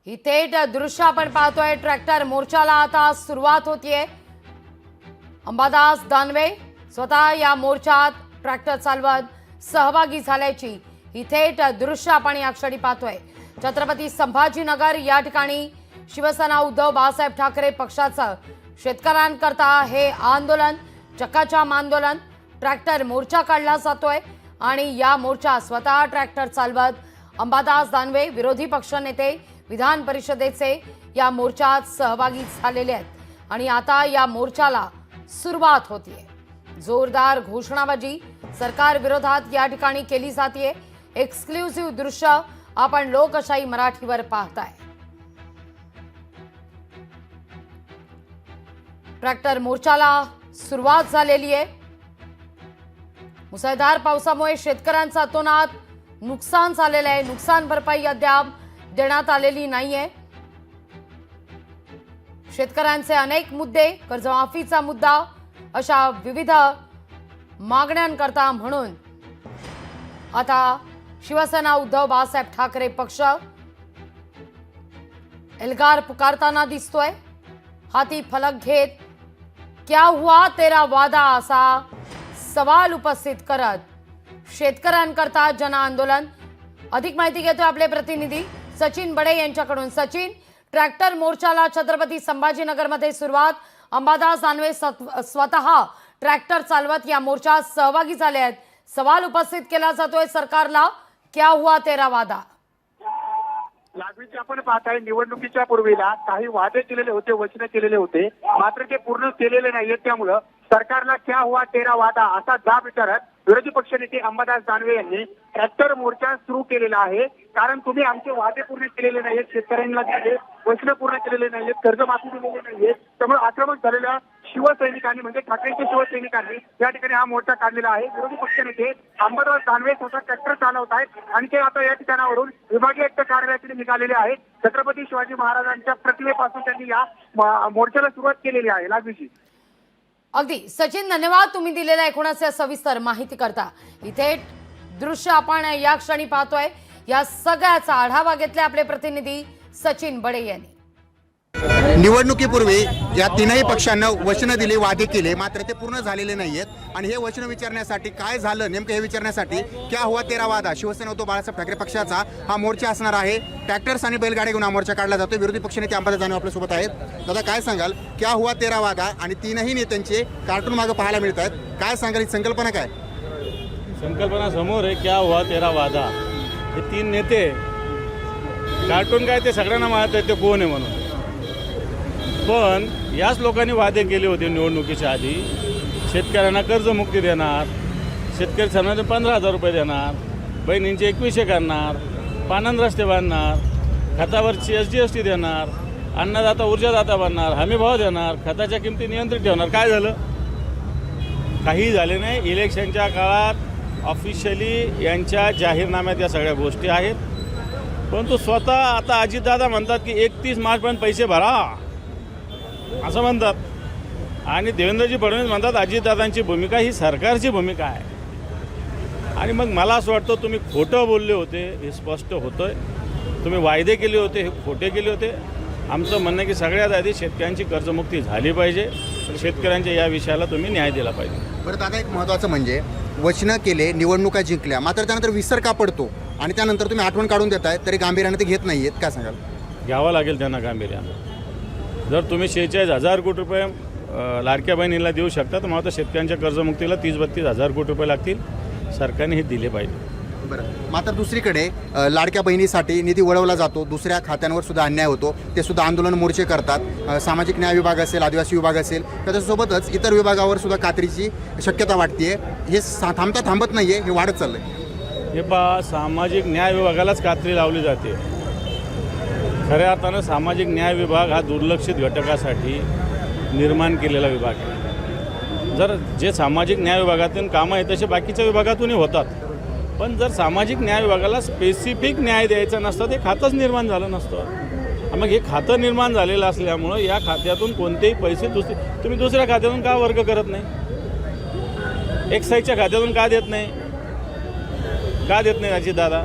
ही थेट दृश्य आपण पाहतोय। ट्रॅक्टर मोर्चाला आता सुरुवात होतीये। अंबादास दानवे स्वतः या मोर्चात ट्रॅक्टर चालवत सहभागी झाल्याची ही थेट दृश्य आपण या क्षणी पाहतोय। छत्रपती संभाजीनगर या ठिकाणी शिवसेना उद्धव बाळासाहेब ठाकरे पक्षाचं शेतकऱ्यांकरता हे आंदोलन, चक्काजाम आंदोलन, ट्रॅक्टर मोर्चा काढला जातोय आणि या मोर्चा स्वतः ट्रॅक्टर चालवत अंबादास दानवे विरोधी पक्षनेते विधान परिषदेचे या मोर्चात सहभागी झालेले आहेत आणि आता या मोर्चाला सुरुवात होतीये। जोरदार घोषणाबाजी सरकार विरोधात या ठिकाणी केली जाते। एक्सक्लुसिव्ह दृश्य आपण लोकशाही मराठीवर पाहताय। ट्रॅक्टर मोर्चाला सुरुवात झालेली आहे। मुसळधार पावसामुळे शेतकऱ्यांचा अतोनात नुकसान झालेलं आहे। नुकसान भरपाई अद्याप देण्यात आलेली नाहीये। शेतकऱ्यांचे अनेक मुद्दे, कर्जमाफीचा मुद्दा, अशा विविध मागण्यांकरता म्हणून आता शिवसेना उद्धव बाळासाहेब ठाकरे पक्ष एल्गार पुकारताना दिसतोय। हाती फलक घेत क्या हुआ तेरा वादा असा सवाल उपस्थित करत शेतकऱ्यांकरता जन आंदोलन। अधिक माहिती घेतोय आपले प्रतिनिधी सचिन बडे यांच्याकडून। सचिन, ट्रॅक्टर मोर्चाला छत्रपती संभाजीनगरमध्ये सुरुवात। अंबादास दानवे स्वतः ट्रॅक्टर चालवत या मोर्चात सहभागी झाले आहेत। सवाल उपस्थित केला जातोय सरकारला, क्या हुआ तेरा वादा। लागवीचे आपण पाहताय, निवडणुकीच्या पूर्वीला काही वादे केलेले होते, वचने केलेले होते, मात्र ते पूर्ण केलेले नाहीयेत। त्यामुळे सरकारला क्या हुआ तेरा वादा असा जाब विचारत विरोधी पक्षनेते अंबादास दानवे यांनी ट्रॅक्टर मोर्चा सुरू केलेला आहे। कारण तुम्ही आमचे वादे पूर्ण केलेले नाहीत, शेतकऱ्यांना दिलेले वचने पूर्ण केलेले नाहीत, कर्जमाफी दिलेली नाहीये। त्यामुळे आक्रमक झालेल्या शिवसैनिकांनी म्हणजे ठाकरेंच्या शिवसैनिकांनी या ठिकाणी हा मोर्चा काढलेला आहे। विरोधी पक्षनेते अंबादास दानवे स्वतः ट्रॅक्टर चालवत आहेत आणि ते आता या ठिकाणावरून विभागीय आयुक्त कार्यालयाकडे निघालेले आहेत। छत्रपती शिवाजी महाराजांच्या प्रतिमेपासून त्यांनी या मोर्चाला सुरुवात केलेली आहे। लागवीची अगदी सचिन, धन्यवाद तुम्ही दिलेल्या एकूणच सविस्तर माहिती करता। इथे दृश्य आपण या क्षणी पाहतोय। या सगळ्याचा आढावा घेतला आपले प्रतिनिधी सचिन बडे यांनी। निवडणुकीपूर्वी या तीनही पक्षांना वचनं दिली, वादे केले, मात्र ते पूर्ण झालेले नाहीयेत आणि हे वचनं विचारण्यासाठी काय झालं नेमकं हे विचारण्यासाठी क्या हुआ तेरा वादा शिवसेना उद्धव बाळासाहेब ठाकरे पक्षाचा हा मोर्चा असणार आहे। ट्रॅक्टर्स आणि बैलगाड्या घेऊन हा मोर्चा काढला जातो। विरोधी पक्षनेते अंबादास दानवे आपल्या सोबत आहेत। दादा, काय सांगाल, क्या हुआ तेरा वादा आणि तीनही नेत्यांचे कार्टून मागे पाहायला मिळत आहेत, काय सांगाल, ही संकल्पना काय? संकल्पना समोर आहे, क्या हुआ तेरा वादा। हे तीन नेते कार्टून काय ते सगळ्यांना माहित आहे ते कोण आहे म्हणून, पण याच लोकांनी वादे केले होते निवडणुकीच्या आधी। शेतकऱ्यांना कर्जमुक्ती देणार, शेतकरी सर्वांना 15,000 रुपये देणार, बहिणींचे 2100 करणार, पानंद रस्ते बांधणार, खतावरची SGST देणार, अन्नदाता ऊर्जादाता बनणार, हमीभाव देणार, खताच्या किमती नियंत्रित ठेवणार। काय झालं? काही झाले नाही। इलेक्शनच्या काळात ऑफिशियली यांच्या जाहीरनाम्यात या सगळ्या गोष्टी आहेत, परंतु स्वतः आता अजितदादा म्हणतात की 31 मार्चपर्यंत पैसे भरा असं म्हणतात आणि देवेंद्रजी फडणवीस म्हणतात अजितदादांची भूमिका ही सरकारची भूमिका आहे। आणि मग मला असं वाटतं तुम्ही खोटं बोलले होते हे स्पष्ट होतं आहे, तुम्ही वायदे केले होते हे खोटे केले होते। आमचं म्हणणं आहे की सगळ्यात आधी शेतकऱ्यांची कर्जमुक्ती झाली पाहिजे, तर शेतकऱ्यांच्या या विषयाला तुम्ही न्याय दिला पाहिजे। बरं दादा, एक महत्त्वाचं म्हणजे वचनं केले, निवडणुका जिंकल्या, मात्र त्यानंतर विसर का पडतो आणि त्यानंतर तुम्ही आठवण काढून देताय तरी गांभीर्याने ते घेत नाहीयेत, काय सांगाल? घ्यावं लागेल त्यांना गांभीर्यानं। जर तुम्ही 46,000 कोटी रुपये लाडक्या बहिणीला देऊ शकता तर मला तर शेतकऱ्यांच्या कर्जमुक्तीला 30-32 हजार कोटी रुपये लागतील, सरकारने हे दिले पाहिजे। बरं, मात्र दुसरीकडे लाडक्या बहिणीसाठी निधी वळवला जातो, दुसऱ्या खात्यांवर सुद्धा अन्याय होतो, ते सुद्धा आंदोलन मोर्चे करतात। सामाजिक न्याय विभाग असेल, आदिवासी विभाग असेल, त्याच्यासोबतच इतर विभागावर सुद्धा कात्रीची शक्यता वाटते। हे थांबत नाहीये, हे वाढत चाललंय। हे सामाजिक न्याय विभागालाच कात्री लावली जाते। खऱ्या अर्थानं सामाजिक न्याय विभाग हा दुर्लक्षित घटकासाठी निर्माण केलेला विभाग आहे। जर जे सामाजिक न्याय विभागातून कामं आहेत तसे बाकीच्या विभागातूनही होतात, पण जर सामाजिक न्याय विभागाला स्पेसिफिक न्याय द्यायचा नसतं ते खातंच निर्माण झालं नसतं। मग हे खातं निर्माण झालेलं असल्यामुळं या खात्यातून कोणतेही पैसे तुम्ही दुसऱ्या खात्यातून का वर्ग करत नाही? एक्साईजच्या खात्यातून का देत नाही अजितदादा?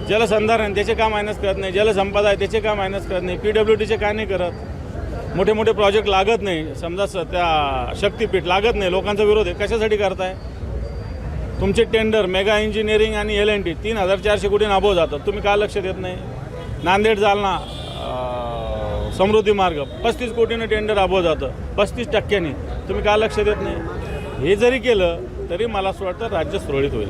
जलसंधारण त्याचे का मायनस करत नाही, जलसंपदा आहे त्याचे का मायनस करत नाही, PWDचे का नाही करत, मोठे मोठे प्रोजेक्ट लागत नाही, समजा त्या शक्तीपीठ लागत नाही, लोकांचा विरोध आहे, कशासाठी करताय? तुमचे टेंडर मेगा इंजिनिअरिंग आणि LNT 3,400 कोटी अबोव जातात, तुम्ही का लक्ष देत नाही? नांदेड जालना समृद्धी मार्ग 35 कोटीनं टेंडर अबोव जातं, 35%नी, तुम्ही का लक्ष देत नाही? हे जरी केलं तरी मला असं वाटतं राज्य सुरळीत होईल.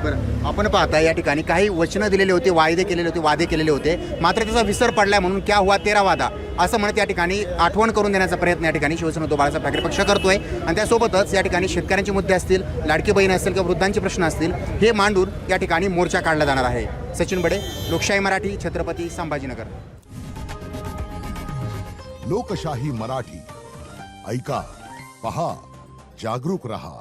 बरं, आपण पाहता या ठिकाणी काही वचनं दिलेले होते, वायदे केलेले होते, वादे केलेले होते, मात्र त्याचा विसर पडलाय म्हणून क्या हुआ तेरा वादा असं म्हणत या ठिकाणी आठवण करून देण्याचा प्रयत्न या ठिकाणी शिवसेना उद्धव बाळासाहेब ठाकरे पक्ष करतोय. आणि त्यासोबतच या ठिकाणी शेतकऱ्यांचे मुद्दे असतील, लाडकी बहीण असेल किंवा वृद्धांचे प्रश्न असतील, हे मांडून या ठिकाणी मोर्चा काढला जाणार आहे. सचिन बडे, लोकशाही मराठी, छत्रपती संभाजीनगर. लोकशाही मराठी, ऐका, पहा, जागरूक रहा.